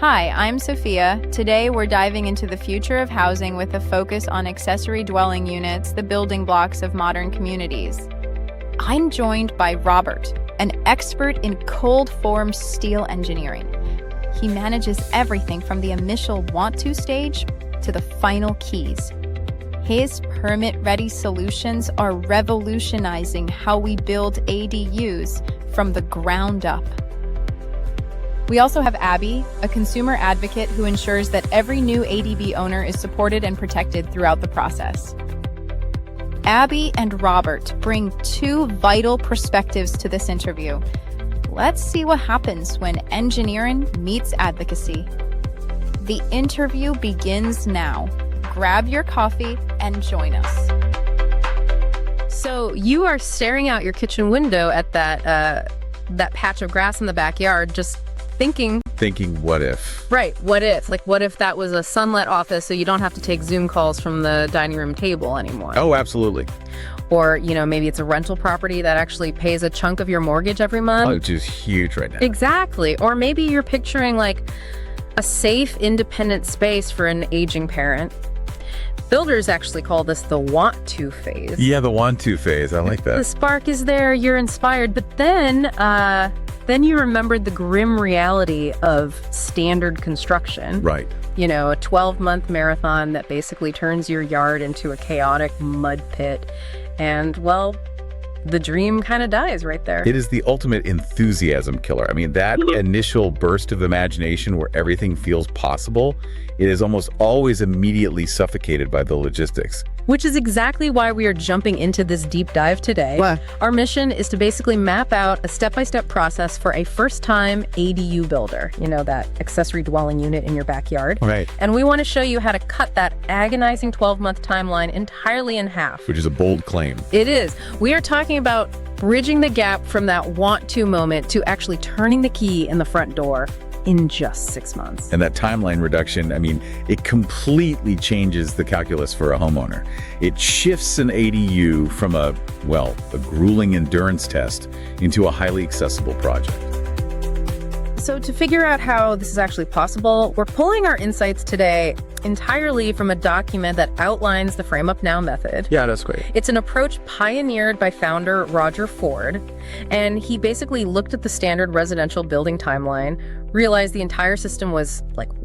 Hi, I'm Sophia. Today we're diving into the future of housing with a focus on accessory dwelling units, the building blocks of modern communities. I'm joined by Robert, an expert in cold-form steel engineering. He manages everything from the initial want-to stage to the final keys. His permit-ready solutions are revolutionizing how we build ADUs from the ground up. We also have Abby, a consumer advocate who ensures that every new ADB owner is supported and protected throughout the process. Abby and Robert bring two vital perspectives to this interview. Let's see what happens when engineering meets advocacy. The interview begins now. Grab your coffee and join us. So you are staring out your kitchen window at that patch of grass in the backyard, just thinking what if? Right, what if? Like, what if that was a sunlit office so you don't have to take Zoom calls from the dining room table anymore? Oh, absolutely. Or, maybe it's a rental property that actually pays a chunk of your mortgage every month. Oh, which is huge right now. Exactly. Or maybe you're picturing like a safe, independent space for an aging parent. Builders actually call this the want-to phase. Yeah, the want-to phase. I like that. The spark is there, you're inspired, but then you remembered the grim reality of standard construction. Right. A 12-month marathon that basically turns your yard into a chaotic mud pit. And, well, the dream kind of dies right there. It is the ultimate enthusiasm killer. I mean, that initial burst of imagination where everything feels possible, it is almost always immediately suffocated by the logistics. Which is exactly why we are jumping into this deep dive today. What? Our mission is to basically map out a step-by-step process for a first-time ADU builder, that accessory dwelling unit in your backyard. Right. And we want to show you how to cut that agonizing 12-month timeline entirely in half. Which is a bold claim. It is. We are talking about bridging the gap from that want-to moment to actually turning the key in the front door in just 6 months. And that timeline reduction, it completely changes the calculus for a homeowner. It shifts an ADU from a grueling endurance test into a highly accessible project. So to figure out how this is actually possible, we're pulling our insights today entirely from a document that outlines the FrameUpNow method. Yeah, that's great. It's an approach pioneered by founder Roger Ford, and he basically looked at the standard residential building timeline, realized the entire system was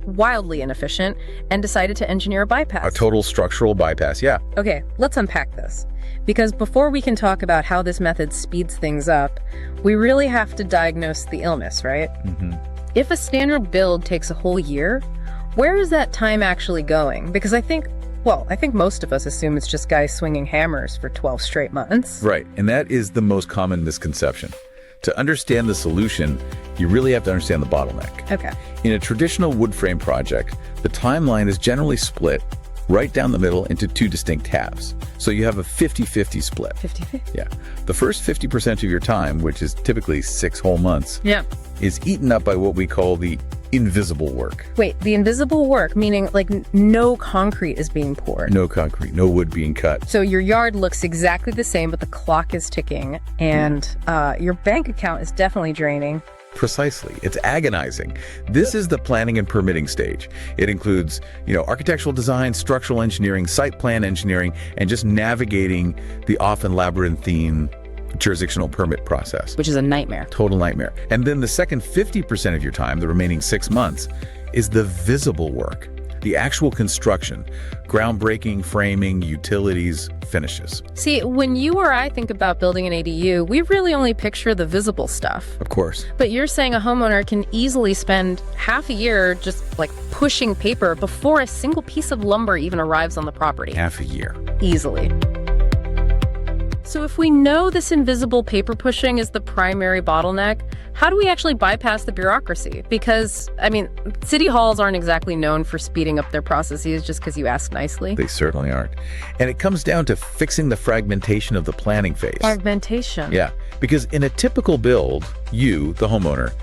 wildly inefficient, and decided to engineer a bypass. A total structural bypass, yeah. Okay, let's unpack this. Because before we can talk about how this method speeds things up, we really have to diagnose the illness, right? Mm-hmm. If a standard build takes a whole year, where is that time actually going? Because I think most of us assume it's just guys swinging hammers for 12 straight months. Right, and that is the most common misconception. To understand the solution, you really have to understand the bottleneck. Okay. In a traditional wood frame project, the timeline is generally split right down the middle into two distinct halves. So you have a 50-50 split. 50-50? Yeah. The first 50% of your time, which is typically 6 whole months, is eaten up by what we call the invisible work. Wait, the invisible work, meaning no concrete is being poured. No concrete, no wood being cut. So your yard looks exactly the same, but the clock is ticking, and your bank account is definitely draining. Precisely. It's agonizing. This is the planning and permitting stage. It includes, architectural design, structural engineering, site plan engineering, and just navigating the often labyrinthine jurisdictional permit process. Which is a nightmare. Total nightmare. And then the second 50% of your time, the remaining 6 months, is the visible work. The actual construction, groundbreaking, framing, utilities, finishes. See, when you or I think about building an ADU, we really only picture the visible stuff. Of course. But you're saying a homeowner can easily spend half a year just pushing paper before a single piece of lumber even arrives on the property. Half a year. Easily. So if we know this invisible paper pushing is the primary bottleneck, how do we actually bypass the bureaucracy? Because, city halls aren't exactly known for speeding up their processes just because you ask nicely. They certainly aren't. And it comes down to fixing the fragmentation of the planning phase. Fragmentation? Yeah, because in a typical build, you, the homeowner,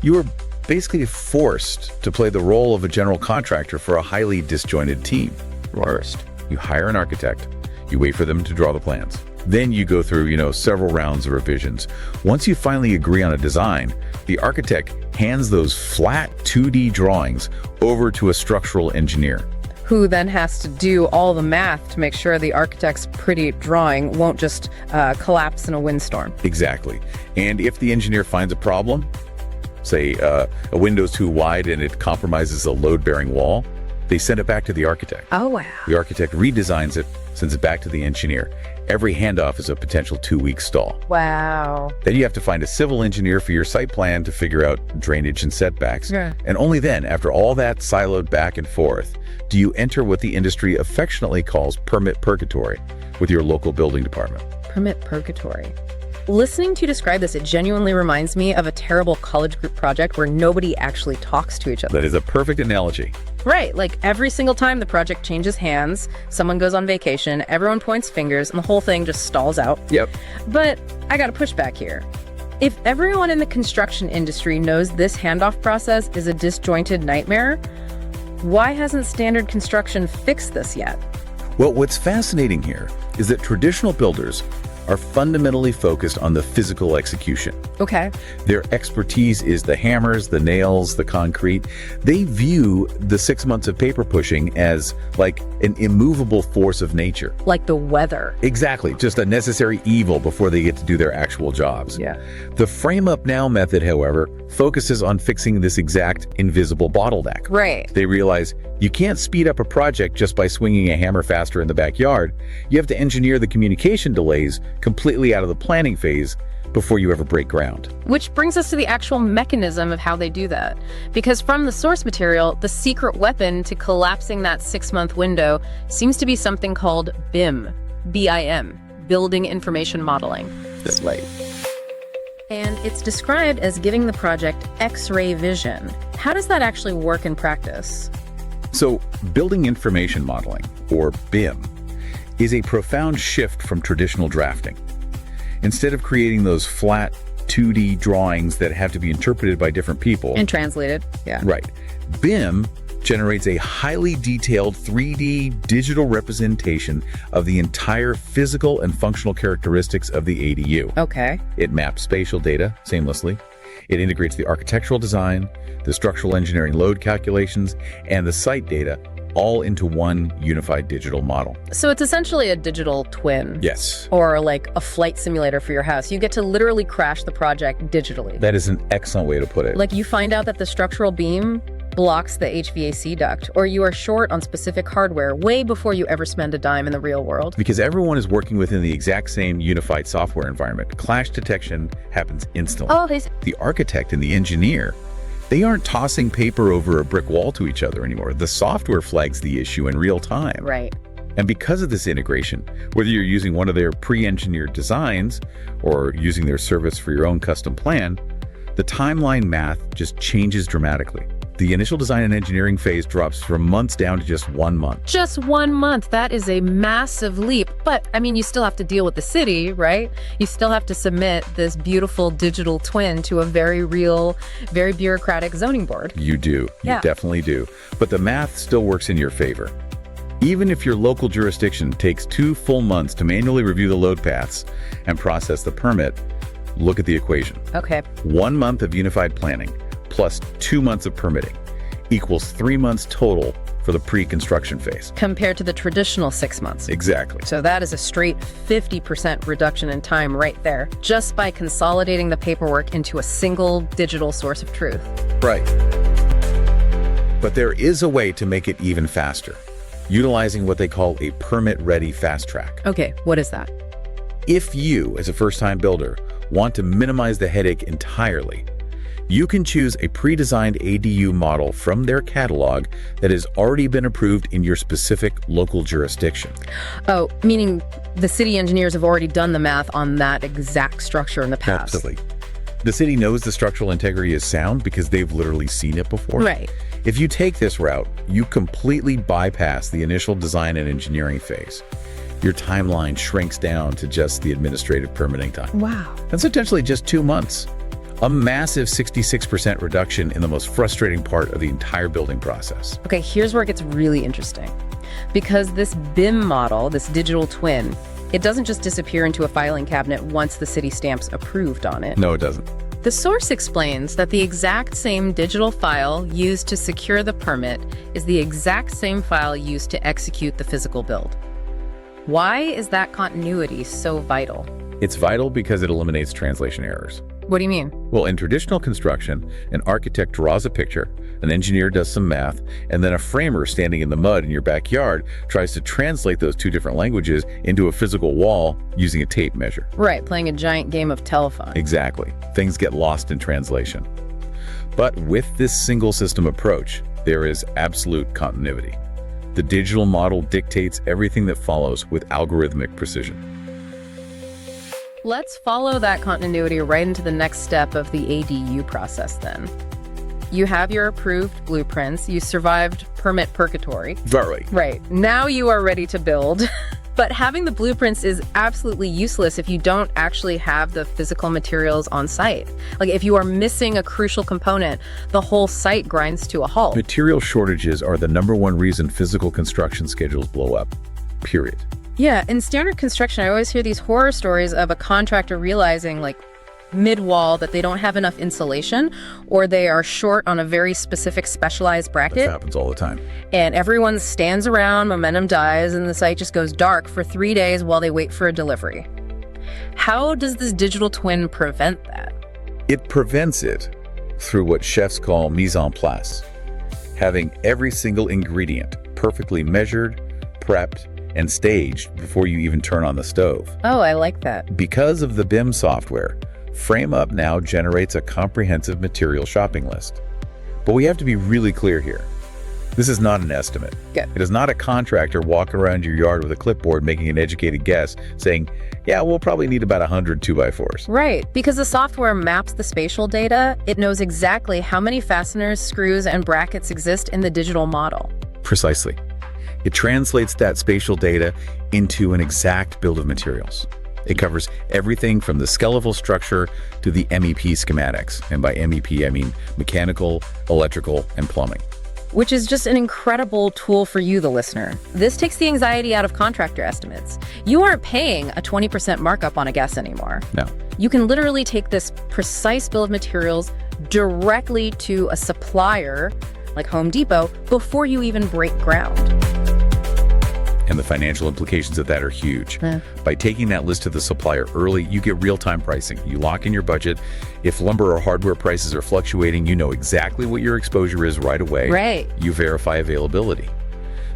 you are basically forced to play the role of a general contractor for a highly disjointed team. First, you hire an architect, you wait for them to draw the plans. Then you go through, several rounds of revisions. Once you finally agree on a design, the architect hands those flat 2D drawings over to a structural engineer. Who then has to do all the math to make sure the architect's pretty drawing won't just collapse in a windstorm. Exactly. And if the engineer finds a problem, say a window's too wide and it compromises a load-bearing wall, they send it back to the architect. Oh, wow. The architect redesigns it, sends it back to the engineer. Every handoff is a potential 2-week stall. Wow. Then you have to find a civil engineer for your site plan to figure out drainage and setbacks. Yeah. And only then, after all that siloed back and forth, do you enter what the industry affectionately calls permit purgatory with your local building department. Permit purgatory. Listening to you describe this, it genuinely reminds me of a terrible college group project where nobody actually talks to each other. That is a perfect analogy. Right, like every single time the project changes hands, someone goes on vacation, everyone points fingers, and the whole thing just stalls out. Yep. But I got a pushback here. If everyone in the construction industry knows this handoff process is a disjointed nightmare, why hasn't standard construction fixed this yet? Well, what's fascinating here is that traditional builders are fundamentally focused on the physical execution. Okay. Their expertise is the hammers, the nails, the concrete. They view the 6 months of paper pushing as like an immovable force of nature. Like the weather. Exactly, just a necessary evil before they get to do their actual jobs. Yeah. The FrameUpNow method, however, focuses on fixing this exact invisible bottleneck. Right. They realize you can't speed up a project just by swinging a hammer faster in the backyard. You have to engineer the communication delays completely out of the planning phase before you ever break ground. Which brings us to the actual mechanism of how they do that. Because from the source material, the secret weapon to collapsing that 6-month window seems to be something called BIM, B-I-M, Building Information Modeling. That's right. And it's described as giving the project X-ray vision. How does that actually work in practice? So, building information modeling, or BIM, is a profound shift from traditional drafting. Instead of creating those flat 2D drawings that have to be interpreted by different people. And translated, yeah. Right. BIM generates a highly detailed 3D digital representation of the entire physical and functional characteristics of the ADU. Okay. It maps spatial data seamlessly. It integrates the architectural design, the structural engineering load calculations, and the site data all into one unified digital model. So it's essentially a digital twin. Yes. Or like a flight simulator for your house. You get to literally crash the project digitally. That is an excellent way to put it. Like you find out that the structural beam blocks the HVAC duct, or you are short on specific hardware way before you ever spend a dime in the real world. Because everyone is working within the exact same unified software environment. Clash detection happens instantly. Oh, The architect and the engineer, they aren't tossing paper over a brick wall to each other anymore. The software flags the issue in real time. right. And because of this integration, whether you're using one of their pre-engineered designs or using their service for your own custom plan, the timeline math just changes dramatically. The initial design and engineering phase drops from months down to just 1 month. Just 1 month. That is a massive leap. But, I mean, you still have to deal with the city, right? You still have to submit this beautiful digital twin to a very real, very bureaucratic zoning board. You do. You definitely do. But the math still works in your favor. Even if your local jurisdiction takes 2 full months to manually review the load paths and process the permit, look at the equation. Okay. 1 month of unified planning plus 2 months of permitting equals 3 months total for the pre-construction phase. Compared to the traditional 6 months. Exactly. So that is a straight 50% reduction in time right there, just by consolidating the paperwork into a single digital source of truth. Right. But there is a way to make it even faster, utilizing what they call a permit-ready fast track. Okay, what is that? If you, as a first-time builder, want to minimize the headache entirely, you can choose a pre-designed ADU model from their catalog that has already been approved in your specific local jurisdiction. Oh, meaning the city engineers have already done the math on that exact structure in the past. Absolutely. The city knows the structural integrity is sound because they've literally seen it before. Right. If you take this route, you completely bypass the initial design and engineering phase. Your timeline shrinks down to just the administrative permitting time. Wow. That's potentially just 2 months. A massive 66% reduction in the most frustrating part of the entire building process. Okay, here's where it gets really interesting. Because this BIM model, this digital twin, it doesn't just disappear into a filing cabinet once the city stamps approved on it. No, it doesn't. The source explains that the exact same digital file used to secure the permit is the exact same file used to execute the physical build. Why is that continuity so vital? It's vital because it eliminates translation errors. What do you mean? Well, in traditional construction, an architect draws a picture, an engineer does some math, and then a framer standing in the mud in your backyard tries to translate those two different languages into a physical wall using a tape measure. Right, playing a giant game of telephone. Exactly. Things get lost in translation. But with this single system approach, there is absolute continuity. The digital model dictates everything that follows with algorithmic precision. Let's follow that continuity right into the next step of the ADU process then. You have your approved blueprints, you survived permit purgatory. Right, now you are ready to build. But having the blueprints is absolutely useless if you don't actually have the physical materials on site. Like if you are missing a crucial component, the whole site grinds to a halt. Material shortages are the #1 reason physical construction schedules blow up, period. Yeah, in standard construction, I always hear these horror stories of a contractor realizing like mid-wall that they don't have enough insulation or they are short on a very specific specialized bracket. That happens all the time. And everyone stands around, momentum dies, and the site just goes dark for 3 days while they wait for a delivery. How does this digital twin prevent that? It prevents it through what chefs call mise en place, having every single ingredient perfectly measured, prepped, and staged before you even turn on the stove. Oh, I like that. Because of the BIM software, FrameUpNow generates a comprehensive material shopping list. But we have to be really clear here. This is not an estimate. Good. It is not a contractor walking around your yard with a clipboard making an educated guess saying, yeah, we'll probably need about 100 2x4s. Right, because the software maps the spatial data, it knows exactly how many fasteners, screws, and brackets exist in the digital model. Precisely. It translates that spatial data into an exact bill of materials. It covers everything from the skeletal structure to the MEP schematics. And by MEP, I mean mechanical, electrical, and plumbing. Which is just an incredible tool for you, the listener. This takes the anxiety out of contractor estimates. You aren't paying a 20% markup on a guess anymore. No. You can literally take this precise bill of materials directly to a supplier, like Home Depot, before you even break ground. And the financial implications of that are huge. Yeah. By taking that list to the supplier early, you get real-time pricing. You lock in your budget. If lumber or hardware prices are fluctuating, you know exactly what your exposure is right away. Right. You verify availability.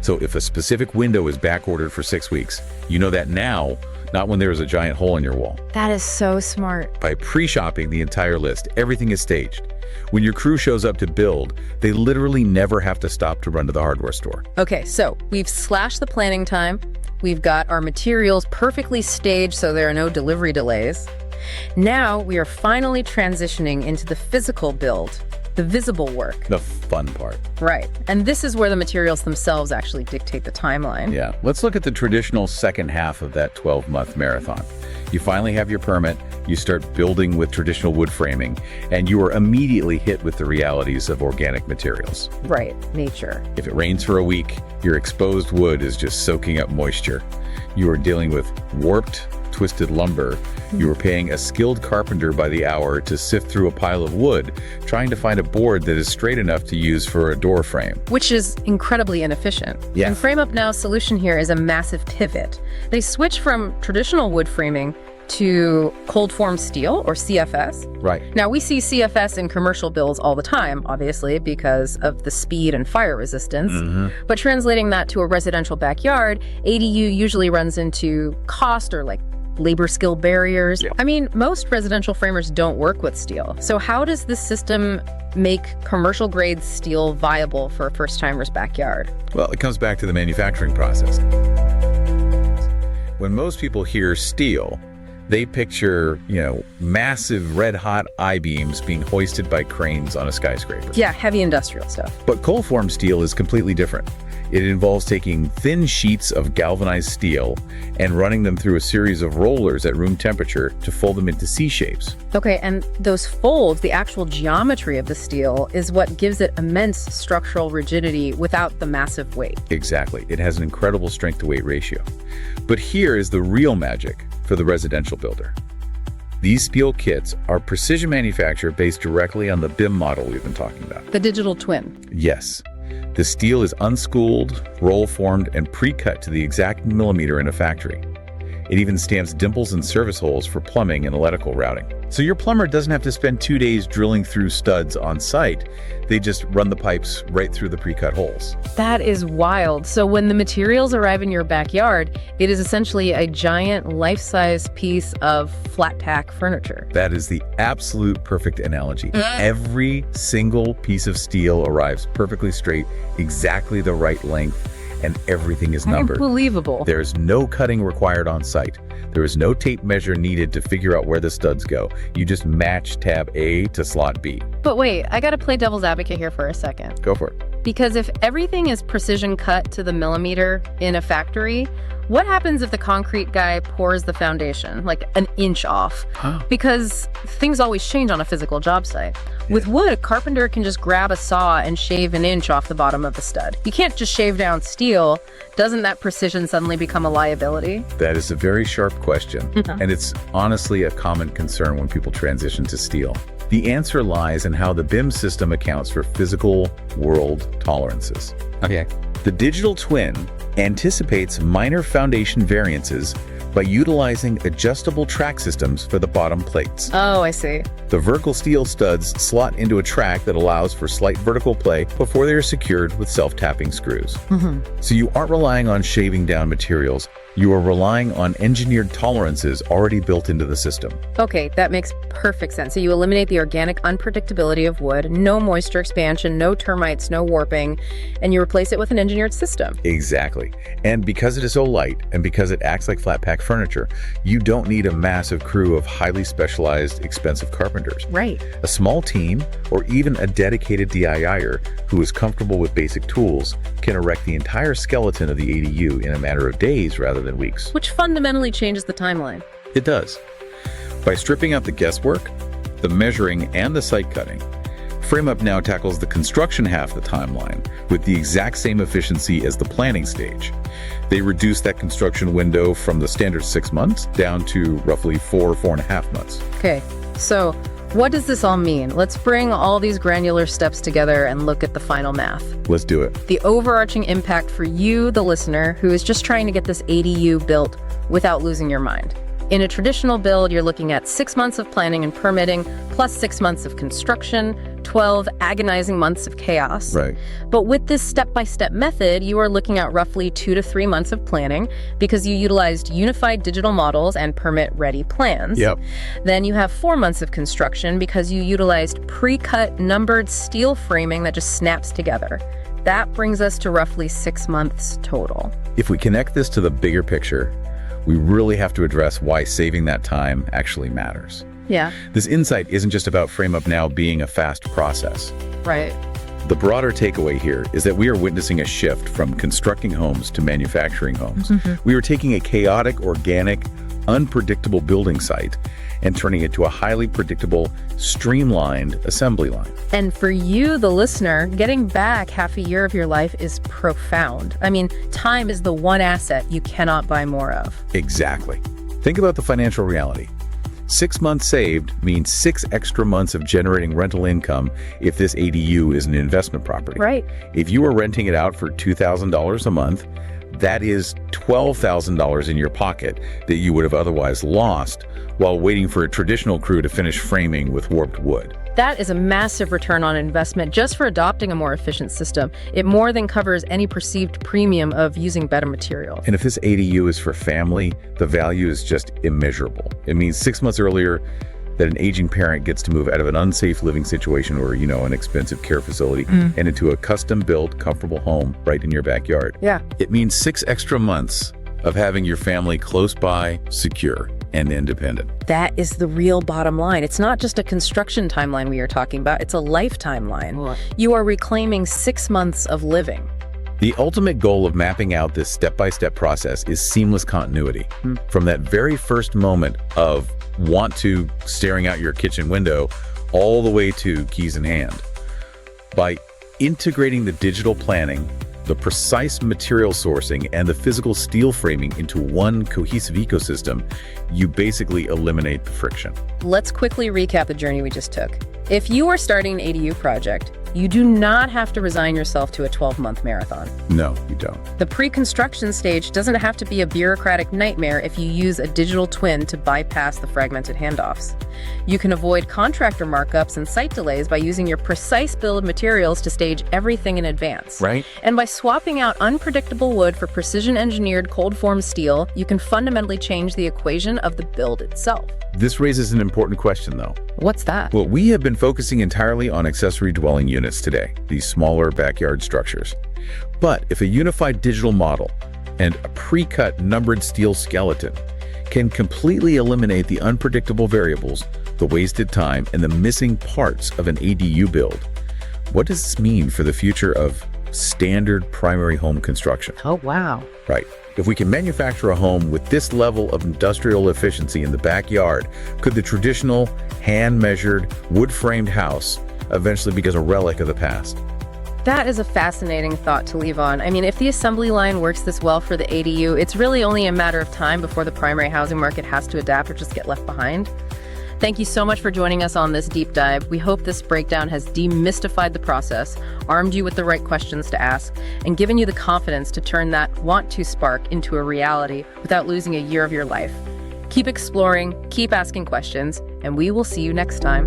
So if a specific window is back-ordered for 6 weeks, you know that now, not when there is a giant hole in your wall. That is so smart. By pre-shopping the entire list, everything is staged. When your crew shows up to build, they literally never have to stop to run to the hardware store. Okay, so we've slashed the planning time. We've got our materials perfectly staged so there are no delivery delays. Now we are finally transitioning into the physical build, the visible work. The fun part. Right. And this is where the materials themselves actually dictate the timeline. Yeah. Let's look at the traditional second half of that 12-month marathon. You finally have your permit, you start building with traditional wood framing, and you are immediately hit with the realities of organic materials. Right. Nature. If it rains for a week, your exposed wood is just soaking up moisture. You are dealing with warped, twisted lumber. You are paying a skilled carpenter by the hour to sift through a pile of wood, trying to find a board that is straight enough to use for a door frame. Which is incredibly inefficient. Yeah. And FrameUpNow's solution here is a massive pivot. They switch from traditional wood framing to cold form steel, or CFS. Right. Now, we see CFS in commercial builds all the time, obviously, because of the speed and fire resistance. But translating that to a residential backyard, ADU usually runs into cost or like labor skill barriers. Yeah. I mean, most residential framers don't work with steel. So how does this system make commercial grade steel viable for a first-timer's backyard? Well, it comes back to the manufacturing process. When most people hear steel, they picture, massive red-hot I-beams being hoisted by cranes on a skyscraper. Yeah, heavy industrial stuff. But cold-form steel is completely different. It involves taking thin sheets of galvanized steel and running them through a series of rollers at room temperature to fold them into C-shapes. Okay, and those folds, the actual geometry of the steel, is what gives it immense structural rigidity without the massive weight. Exactly. It has an incredible strength-to-weight ratio. But here is the real magic for the residential builder. These steel kits are precision manufacture based directly on the BIM model we've been talking about. The digital twin. Yes. The steel is unschooled, roll-formed, and pre-cut to the exact millimeter in a factory. It even stamps dimples and service holes for plumbing and electrical routing. So your plumber doesn't have to spend 2 days drilling through studs on site. They just run the pipes right through the pre-cut holes. That is wild. So when the materials arrive in your backyard, it is essentially a giant life-size piece of flat-pack furniture. That is the absolute perfect analogy. Every single piece of steel arrives perfectly straight, exactly the right length, and everything is numbered. Unbelievable. There's no cutting required on site. There is no tape measure needed to figure out where the studs go. You just match tab A to slot B. But wait, I gotta play devil's advocate here for a second. Go for it. Because if everything is precision cut to the millimeter in a factory, what happens if the concrete guy pours the foundation like an inch off? Because things always change on a physical job site. With wood, a carpenter can just grab a saw and shave an inch off the bottom of the stud. You can't just shave down steel. Doesn't that precision suddenly become a liability? That is a very sharp question, and it's honestly a common concern when people transition to steel. The answer lies in how the BIM system accounts for physical world tolerances. Okay. The digital twin anticipates minor foundation variances by utilizing adjustable track systems for the bottom plates. Oh, I see. The vertical steel studs slot into a track that allows for slight vertical play before they are secured with self-tapping screws. So you aren't relying on shaving down materials. You are relying on engineered tolerances already built into the system. Okay, that makes perfect sense. So you eliminate the organic unpredictability of wood, no moisture expansion, no termites, no warping, and you replace it with an engineered system. Exactly. And because it is so light and because it acts like flat pack furniture, you don't need a massive crew of highly specialized, expensive carpenters. Right. A small team or even a dedicated DIYer who is comfortable with basic tools can erect the entire skeleton of the ADU in a matter of days rather than weeks. Which fundamentally changes the timeline. It does. By stripping out the guesswork, the measuring, and the site cutting, FrameUpNow tackles the construction half of the timeline with the exact same efficiency as the planning stage. They reduce that construction window from the standard 6 months down to roughly 4.5 months. Okay, so what does this all mean? Let's bring all these granular steps together and look at the final math. Let's do it. The overarching impact for you, the listener, who is just trying to get this ADU built without losing your mind. In a traditional build, you're looking at 6 months of planning and permitting, plus 6 months of construction, 12 agonizing months of chaos. Right. But with this step-by-step method, you are looking at roughly 2 to 3 months of planning because you utilized unified digital models and permit-ready plans. Yep. Then you have 4 months of construction because you utilized pre-cut numbered steel framing that just snaps together. That brings us to roughly 6 months total. If we connect this to the bigger picture, we really have to address why saving that time actually matters. Yeah. This insight isn't just about FrameUpNow being a fast process. Right. The broader takeaway here is that we are witnessing a shift from constructing homes to manufacturing homes. We are taking a chaotic, organic, unpredictable building site and turning it to a highly predictable, streamlined assembly line. And for you, the listener, getting back half a year of your life is profound. I mean, time is the one asset you cannot buy more of. Exactly. Think about the financial reality. 6 months saved means 6 extra months of generating rental income if this ADU is an investment property. Right. If you are renting it out for $2,000 a month, that is $12,000 in your pocket that you would have otherwise lost while waiting for a traditional crew to finish framing with warped wood. That is a massive return on investment just for adopting a more efficient system. It more than covers any perceived premium of using better materials. And if this ADU is for family, the value is just immeasurable. It means 6 months earlier that an aging parent gets to move out of an unsafe living situation or, an expensive care facility and into a custom-built, comfortable home right in your backyard. Yeah. It means 6 extra months of having your family close by, secure, and independent. That is the real bottom line. It's not just a construction timeline we are talking about, it's a life timeline. Right. You are reclaiming 6 months of living. The ultimate goal of mapping out this step-by-step process is seamless continuity. From that very first moment of want to staring out your kitchen window all the way to keys in hand. By integrating the digital planning, the precise material sourcing, and the physical steel framing into one cohesive ecosystem, you basically eliminate the friction. Let's quickly recap the journey we just took. If you are starting an ADU project, you do not have to resign yourself to a 12-month marathon. No, you don't. The pre-construction stage doesn't have to be a bureaucratic nightmare if you use a digital twin to bypass the fragmented handoffs. You can avoid contractor markups and site delays by using your precise bill of materials to stage everything in advance. Right. And by swapping out unpredictable wood for precision-engineered cold-formed steel, you can fundamentally change the equation of the build itself. This raises an important question, though. What's that? Well, we have been focusing entirely on accessory dwelling units today, these smaller backyard structures. But if a unified digital model and a pre-cut numbered steel skeleton can completely eliminate the unpredictable variables, the wasted time, and the missing parts of an ADU build, what does this mean for the future of standard primary home construction? Oh, wow. Right. If we can manufacture a home with this level of industrial efficiency in the backyard, could the traditional hand-measured, wood-framed house eventually become a relic of the past? That is a fascinating thought to leave on. I mean, if the assembly line works this well for the ADU, it's really only a matter of time before the primary housing market has to adapt or just get left behind. Thank you so much for joining us on this deep dive. We hope this breakdown has demystified the process, armed you with the right questions to ask, and given you the confidence to turn that want-to spark into a reality without losing a year of your life. Keep exploring, keep asking questions, and we will see you next time.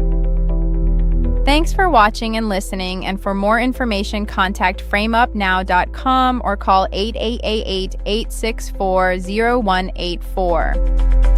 Thanks for watching and listening, and for more information, contact FrameUpNow.com or call 888-864-0184.